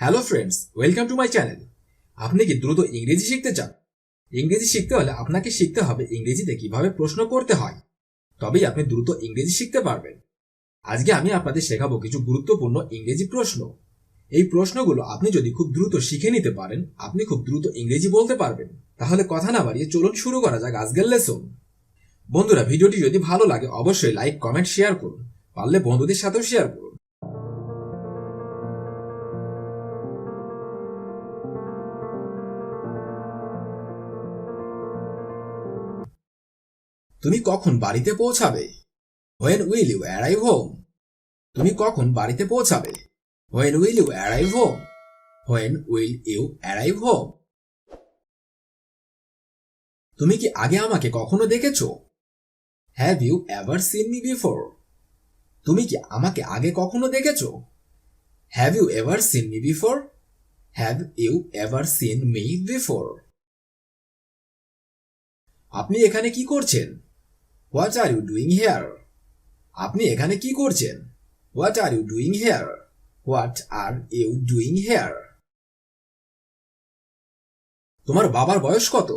Hello friends, welcome to my channel. আপনি কি দ্রুত ইংরেজি শিখতে চান? ইংরেজি শিখতে হলে আপনাকে শিখতে হবে ইংরেজিতে কিভাবে প্রশ্ন করতে হয়, তবেই আপনি দ্রুত ইংরেজি শিখতে পারবেন। আজকে আমি আপনাদের শেখাবো কিছু গুরুত্বপূর্ণ ইংরেজি প্রশ্ন। এই প্রশ্নগুলো আপনি যদি খুব দ্রুত শিখে নিতে পারেন, আপনি খুব দ্রুত ইংরেজি বলতে পারবেন। তাহলে কথা না বাড়িয়ে চলুন শুরু করা যাক আজকের লেসন। বন্ধুরা, ভিডিওটি যদি ভালো লাগে অবশ্যই লাইক, কমেন্ট, শেয়ার করুন। পারলে বন্ধুদের সাথেও শেয়ার করুন। তুমি কখন বাড়িতে পৌঁছাবে? When will you arrive home? তুমি কখন বাড়িতে পৌঁছাবে? When will you arrive home? When will you arrive home? তুমি কি আগে আমাকে কখনো দেখেছো? Have you ever seen me before? তুমি কি আমাকে আগে কখনো দেখেছো? Have you ever seen me before? Have you ever seen me before? আপনি এখানে কি করছেন? What are you doing here? আপনি এখানে কি করছেন? What are you doing here? What are you doing here? তোমার বাবার বয়স কত?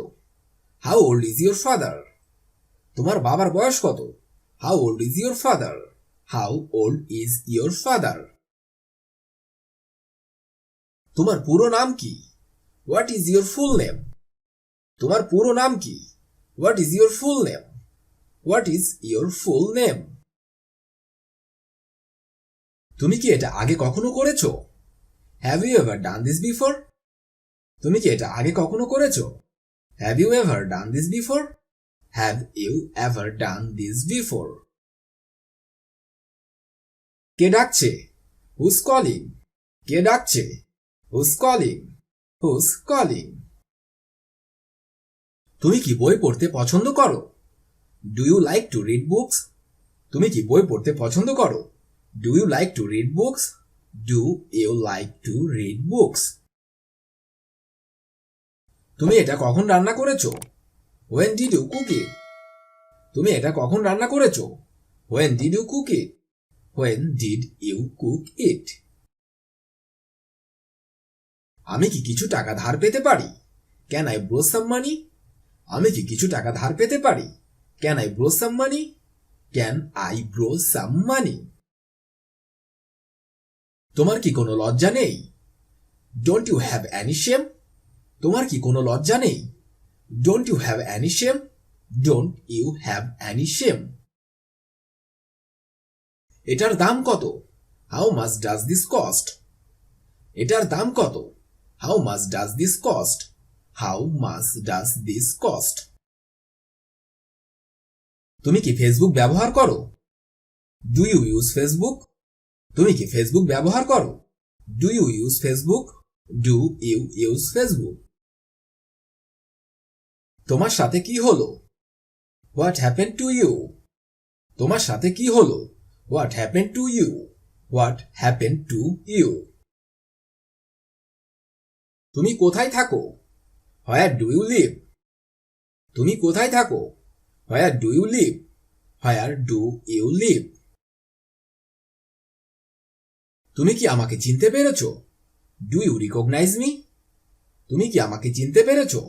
How old is your father? তোমার বাবার বয়স কত? How old is your father? How old is your father? তোমার পুরো নাম কি? What is your full name? তোমার পুরো নাম কি? What is your full name? What is your full name? তুমি কি এটা আগে কখনো করেছো? Have you ever done this before? তুমি কি এটা আগে কখনো করেছো? Have you ever done this before? Have you ever done this before? কে ডাকছে? Who's calling? কে ডাকছে? Who's calling? Who's calling? তুমি কি বই পড়তে পছন্দ করো? Do you like to read books? তুমি কি বই পড়তে পছন্দ করো? Do you like to read books? Do you like to read books? তুমি এটা কখন রান্না করেছো? When did you cook it? তুমি এটা কখন রান্না করেছো? When did you cook it? When did you cook it? আমি কি কিছু টাকা ধার পেতে পারি? Can I borrow some money? আমি কি কিছু টাকা ধার পেতে পারি? Can I borrow some money? Can I borrow some money? তোমার কি কোনো লজ্জা নেই? Don't you have any shame? তোমার কি কোনো লজ্জা নেই? Don't you have any shame? Don't you have any shame? এটার দাম কত? How much does this cost? এটার দাম কত? How much does this cost? How much does this cost? তুমি কি ফেসবুক ব্যবহার করো? Do you use Facebook? তুমি কি ফেসবুক ব্যবহার করো? Do you use Facebook? Do you use Facebook? তোমার সাথে কি হলো? What happened to you? তোমার সাথে কি হলো? What happened to you? What happened to you? তুমি কোথায় থাকো? Where do you live? তুমি কোথায় থাকো? Where do you live? Where do you live? তুমি কি আমাকে চিনতে পেরেছো? Do you recognize me? তুমি কি আমাকে চিনতে পেরেছো?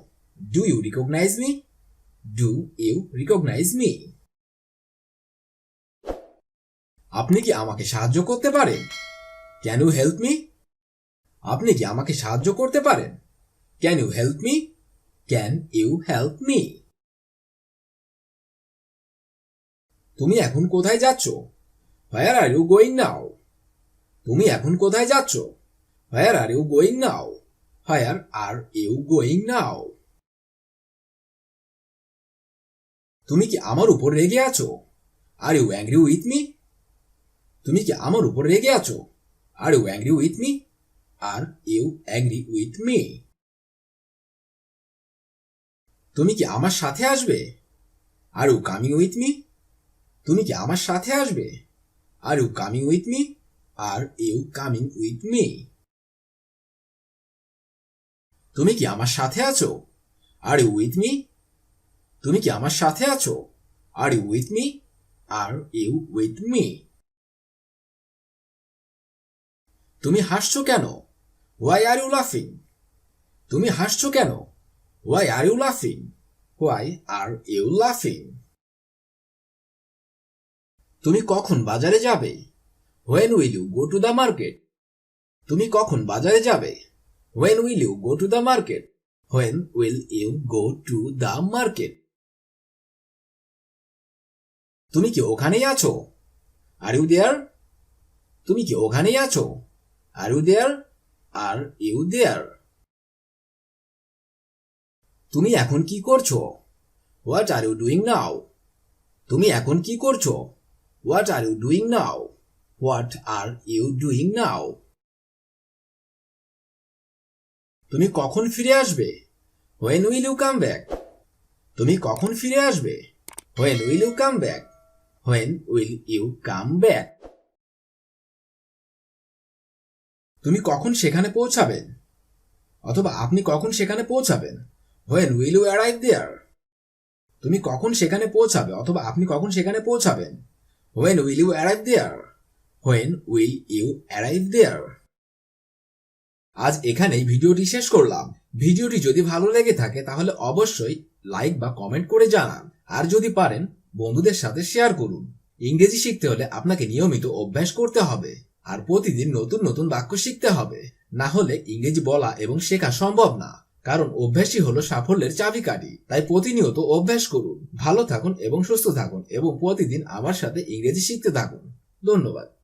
Do you recognize me? Do you recognize me? আপনি কি আমাকে সাহায্য করতে পারেন? Can you help me? আপনি কি আমাকে সাহায্য করতে পারেন? Can you help me? Can you help me? তুমি এখন কোথায় যাচ্ছ? Where are you going now? তুমি এখন কোথায় যাচ্ছ? Where are you going now? Where are you going now? তুমি কি আমার উপর রেগে আছো? Are you angry with me? তুমি কি আমার উপর রেগে আছো? Are you angry with me? Are you angry with me? তুমি কি আমার সাথে আসবে? Are you coming with me? তুমি কি আমার সাথে আসবে? Are you coming with me? Are you coming with me? তুমি কি আমার সাথে আছো? Are you with me? তুমি কি আমার সাথে আছো? Are you with me? Are you with me? তুমি হাসছো কেন? Why are you laughing? তুমি হাসছো কেন? Why are you laughing? Why are you laughing? তুমি কখন বাজারে যাবে? When will you go to the market? তুমি কখন বাজারে যাবে? When will you go to the market? When will you go to the market? তুমি কি ওখানেই আছো? Are you there? তুমি কি ওখানেই আছো? Are you there? Are you there? তুমি এখন কি করছো? What are you doing now? তুমি এখন কি করছো? What are you doing now? What are you doing now? তুমি কখন ফিরে আসবে? When will you come back? তুমি কখন ফিরে আসবে? When will you come back? When will you come back? তুমি কখন সেখানে পৌঁছাবেন? অথবা আপনি কখন সেখানে পৌঁছাবেন? When will you arrive there? তুমি কখন সেখানে পৌঁছাবে অথবা আপনি কখন সেখানে পৌঁছাবেন? When will you arrive there? When will you arrive there? আজ এখানেই ভিডিওটি শেষ করলাম। ভিডিওটি যদি ভালো লেগে থাকে তাহলে অবশ্যই লাইক বা কমেন্ট করে জানান, আর যদি পারেন বন্ধুদের সাথে শেয়ার করুন। ইংরেজি শিখতে হলে আপনাকে নিয়মিত অভ্যাস করতে হবে আর প্রতিদিন নতুন নতুন বাক্য শিখতে হবে, না হলে ইংরেজি বলা এবং শেখা সম্ভব না। কারণ অভ্যাসই হলো সাফল্যের চাবিকাঠি। তাই প্রতিনিয়ত অভ্যাস করুন। ভালো থাকুন এবং সুস্থ থাকুন এবং প্রতিদিন আমার সাথে ইংরেজি শিখতে থাকুন। ধন্যবাদ।